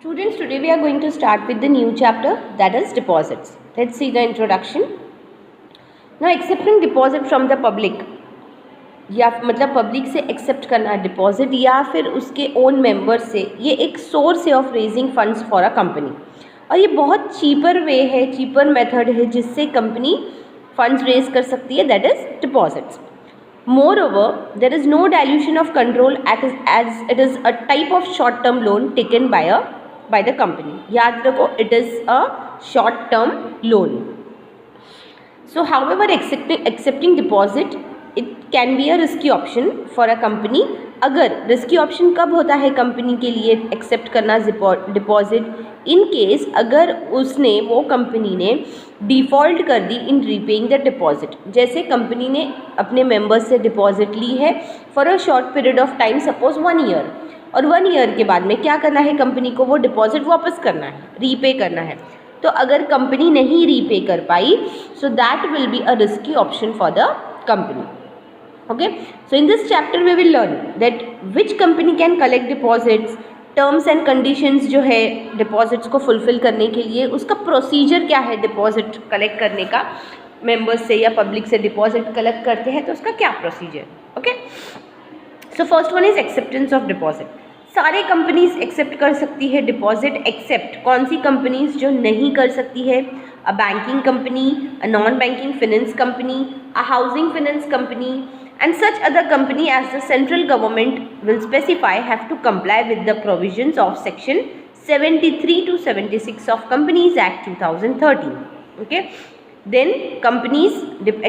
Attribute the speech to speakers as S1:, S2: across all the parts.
S1: Students, today we are going to start with the new chapter, that is deposits. Let's see the introduction. Now, accepting deposit from the public, या मतलब public से accept करना deposit या फिर उसके own members से, ये एक सोर्स है of raising funds for a company, और ये बहुत चीपर वे है, चीपर मेथड है जिससे कंपनी फंड्स रेज कर सकती है, that is deposits. Moreover, there is no dilution of control as it is a type of short-term loan taken by the company. याद रखो, it is a short-term loan. So, however, accepting deposit, it can be a risky option for a company. अगर risky option कब होता है company के लिए accept करना deposit, in case अगर वो कंपनी ने डिफ़ॉल्ट कर दी इन रीपेइंग द डिपॉजिट. जैसे कंपनी ने अपने मेंबर्स से डिपॉजिट ली है for a short period of time, suppose 1 year, और 1 ईयर के बाद में क्या करना है कंपनी को, वो डिपॉजिट वापस करना है, रीपे करना है. तो अगर कंपनी नहीं रीपे कर पाई, so that will be a risky option for the company. Okay, so in this chapter we will learn that which company can collect deposits, terms and conditions जो है डिपॉजिट्स को फुलफिल करने के लिए, उसका प्रोसीजर क्या है डिपॉजिट कलेक्ट करने का, मेंबर्स से या पब्लिक से डिपॉजिट कलेक्ट करते हैं तो उसका क्या procedure. Okay, so first one is acceptance of deposit. सारे कंपनीज एक्सेप्ट कर सकती है डिपॉजिट, एक्सेप्ट कौन सी कंपनीज जो नहीं कर सकती है, a banking company, a non banking finance company, a housing finance company, and such other company as the central government will specify have to comply with the provisions of section 73 to 76 of Companies Act 2013. Okay, then companies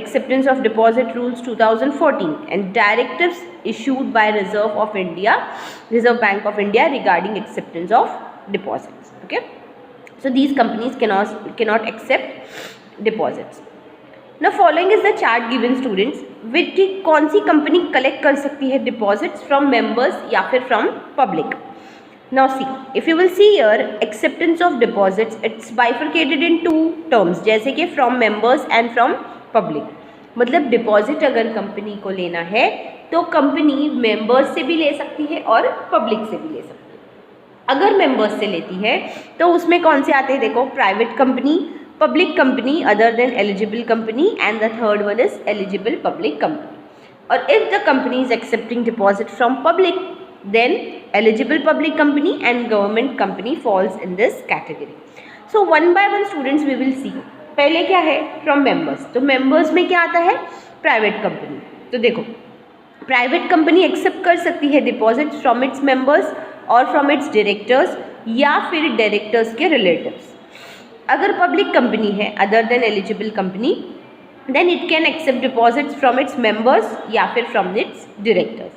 S1: acceptance of deposit rules 2014 and directives issued by Reserve Bank of India regarding acceptance of deposits. Okay, so these companies cannot accept deposits. Now following is the chart given students, which कौन सी company collect कर सकती है deposits from members या फिर from public. Now see, if you will see here, acceptance of deposits, it's bifurcated in 2 terms, जैसे कि from members and from public. मतलब deposit अगर कंपनी को लेना है तो कंपनी मेंबर्स से भी ले सकती है और पब्लिक से भी ले सकती है. अगर मेंबर्स से लेती है तो उसमें कौन से आते हैं, देखो, private company, public company other than eligible company, and the third one is eligible public company. Or if the company is accepting deposit from public, then eligible public company and government company falls in this category. So one by one students we will see. पहले क्या है, from members. तो members में क्या आता है, private company. तो देखो, प्राइवेट कंपनी एक्सेप्ट कर सकती है डिपॉजिट फ्रॉम इट्स मेंबर्स और फ्रॉम इट्स डायरेक्टर्स या फिर डायरेक्टर्स के रिलेटिव्स. अगर पब्लिक कंपनी है other than eligible company, then it can accept deposits from its members या फिर फ्रॉम इट्स डायरेक्टर्स.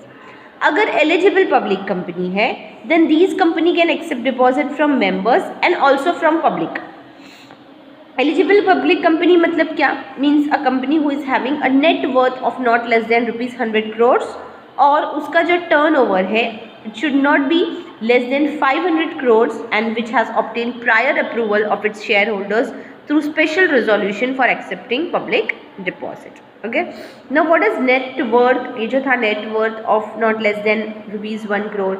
S1: अगर एलिजिबल पब्लिक कंपनी है, then these company can accept deposit from members and also from public. Eligible public company मतलब क्या, means a company who is having a net worth of not less than ₹100 crores, और उसका जो turnover है it should not be less than 500 crores and which has obtained prior approval of its shareholders through special resolution for accepting public deposit. Okay, now what is net worth, ये जो था net worth of not less than ₹1 crore.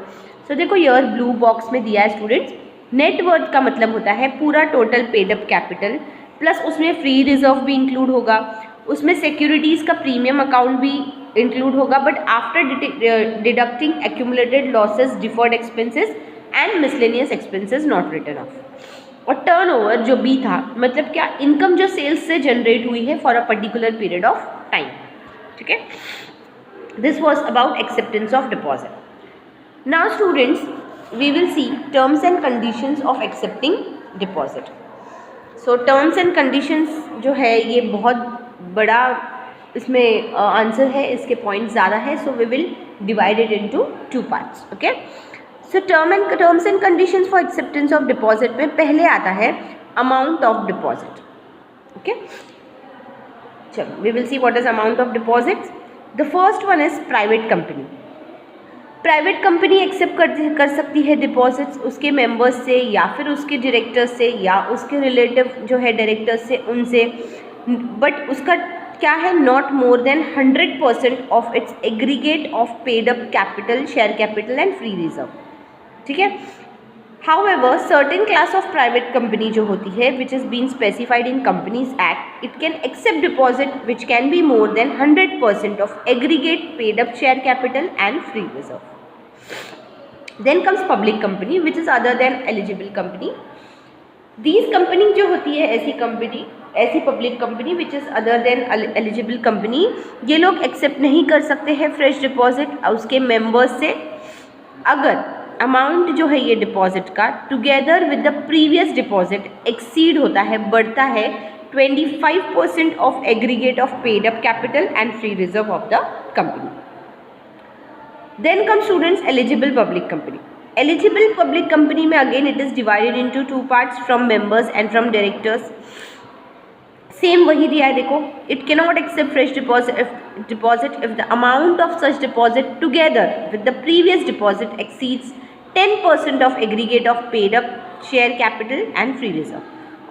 S1: So देखो यार blue box में दिया है students, net worth का मतलब होता है पूरा total paid up capital plus उसमें फ्री रिजर्व भी इंक्लूड होगा, उसमें सिक्योरिटीज़ का प्रीमियम अकाउंट भी इंक्लूड होगा, but after deducting accumulated losses, deferred expenses and miscellaneous expenses not written off. और टर्नओवर जो बी था मतलब क्या, इनकम जो सेल्स से जनरेट हुई है for a particular period of time. ठीक है, this was about acceptance of deposit. Now students we will see terms and conditions of accepting deposit. So terms and conditions जो है ये बहुत बड़ा इसमें आंसर है, इसके पॉइंट्स ज़्यादा है, so we will divide it into 2 parts. Okay, so terms and conditions for acceptance of deposit में पहले आता है अमाउंट ऑफ डिपॉजिट. ओके, चलो we will see what is amount of deposits. The first one is private company. Private company accept कर सकती है deposits उसके members से या फिर उसके डायरेक्टर्स से या उसके रिलेटिव जो है डायरेक्टर्स से, उनसे, बट उसका क्या है, not more than 100% of its aggregate of paid up capital, share capital and free reserve. ठीक है, However, certain class of private company जो होती है which is being specified in Companies Act, it can accept deposit which can be more than 100% of aggregate paid up share capital and free reserve. Then comes public company which is other than eligible company. These company जो होती है ऐसी public company which is other than eligible company, ये लोग accept नहीं कर सकते हैं फ्रेश डिपॉजिट उसके मेंबर्स से अगर अमाउंट जो है ये डिपॉजिट का together with the previous deposit exceed होता है, बढ़ता है 25% of aggregate of paid up capital and free reserve of the company. Then come students eligible public company. Eligible public company में again it is divided into 2 parts from members and from directors. Same वही दिया है देखो, it cannot accept fresh deposit if the amount of such deposit together with the previous deposit exceeds 10% of aggregate of paid up share capital and free reserve.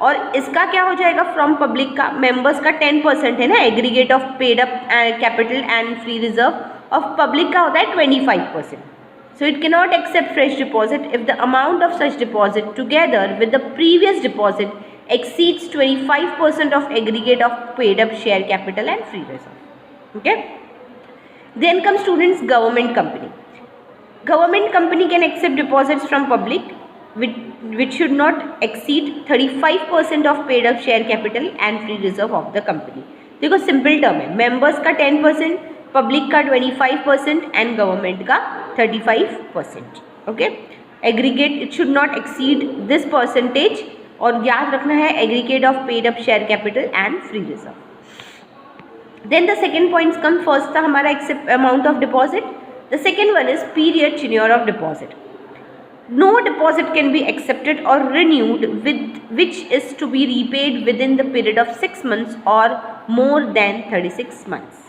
S1: और इसका क्या हो जाएगा from public का मेंबर्स का 10% है ना aggregate of paid up capital and free reserve, of public का होता है 25%. So it cannot accept fresh deposit if the amount of such deposit together with the previous deposit exceeds 25% of aggregate of paid up share capital and free reserve. Okay. Then come students government company. Government company can accept deposits from public which should not exceed 35% of paid up share capital and free reserve of the company. देखो simple term है, members का 10%, public का 25% and government का 35%. Okay. Aggregate it should not exceed this percentage और याद रखना है aggregate of paid up share capital and free reserve. Then the second points come. First था हमारा accept amount of deposit. The second one is period tenure of deposit. No deposit can be accepted or renewed which is to be repaid within the period of 6 months or more than 36 months.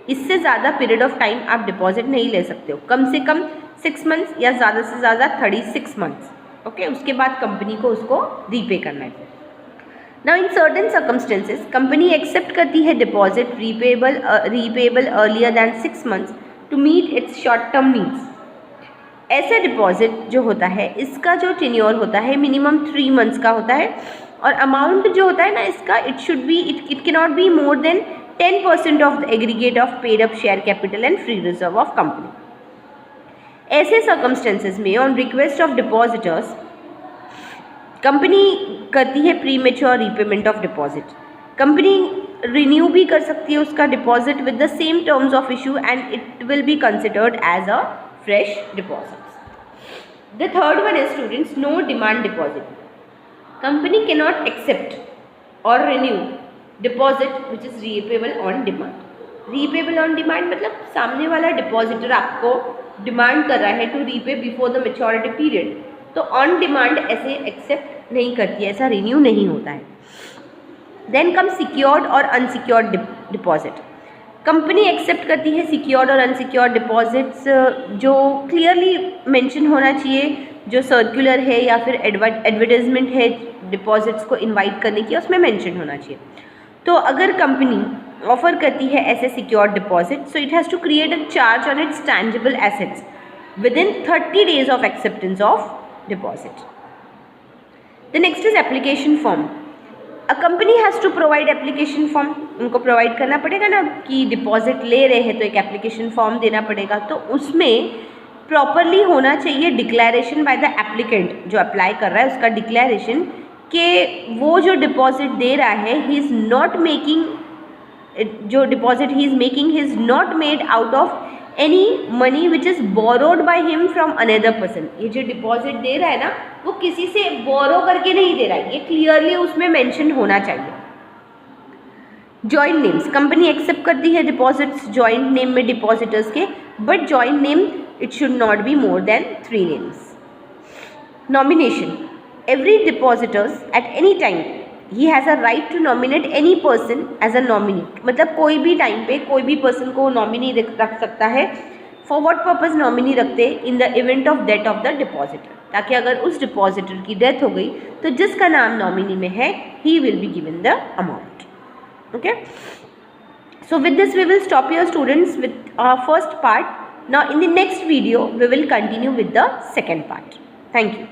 S1: इससे ज़्यादा period of time आप deposit नहीं ले सकते हो, कम से कम 6 months या ज़्यादा से ज़्यादा 36 मंथ्स. ओके. उसके बाद कंपनी को उसको रीपे करना है. Now in certain circumstances company accept करती है deposit repayable earlier than 6 months to meet its short term needs. ऐसा डिपॉजिट जो होता है इसका जो टेन्योर होता है मिनिमम 3 मंथ्स का होता है और अमाउंट जो होता है ना इसका it cannot be more than 10% of the aggregate of paid up share capital and free reserve of company. ऐसे सर्कमस्टेंसेज में on request of depositors company करती है premature repayment of deposit. Company renew भी कर सकती है उसका deposit with the same terms of issue and it will be considered as a fresh deposits. The third one is students no demand deposit. Company cannot accept or renew deposit which is repayable on demand. Repayable on demand मतलब सामने वाला depositor आपको demand कर रहा है to repay before the maturity period, तो on demand ऐसे accept नहीं करती है, ऐसा रिन्यू नहीं होता है. देन कम सिक्योर्ड और अनसिक्योर्ड डिपॉजिट. कंपनी एक्सेप्ट करती है सिक्योर्ड और अनसिक्योर्ड डिपॉजिट्स जो क्लियरली मेंशन होना चाहिए, जो सर्कुलर है या फिर एडवर्टाइजमेंट है डिपॉजिट्स को इनवाइट करने की उसमें मेंशन होना चाहिए. तो अगर कंपनी ऑफर करती है ऐसे secured deposit so it has to create a charge on its tangible assets within 30 days of acceptance of deposit. The next is application form. A company has to provide application form. उनको provide करना पड़ेगा ना कि deposit ले रहे हैं तो एक एप्लीकेशन फॉर्म देना पड़ेगा. तो उसमें प्रॉपरली होना चाहिए डिक्लेरेशन बाय द एप्लीकेंट, जो अप्लाई कर रहा है उसका डिक्लेरेशन कि वो जो डिपॉजिट दे रहा है ही इज़ नॉट मेकिंग, जो deposit he is making he is not made out of any money which is borrowed by him from another person. ये जो डिपॉजिट दे रहा है ना वो किसी से बोरो करके नहीं दे रहा है, ये क्लियरली उसमें मेंशन होना चाहिए. Joint names. कंपनी एक्सेप्ट करती है डिपॉजिट्स जॉइंट नेम में डिपॉजिटर्स के, but joint name it should not be more than 3 names. Nomination. Every depositors at any time he has a right to nominate any person as a nominee. मतलब कोई भी time पे कोई भी person को nominee रख सकता है. फॉर व्हाट पर्पज़ नॉमिनी रखते? In the event of death of the depositor, ताकि अगर उस डिपॉजिटर की डेथ हो गई तो जिसका नाम नॉमिनी में है he will be given the amount. Okay, so with this we will stop here students with our first part. Now in the next video we will continue with the second part. Thank you.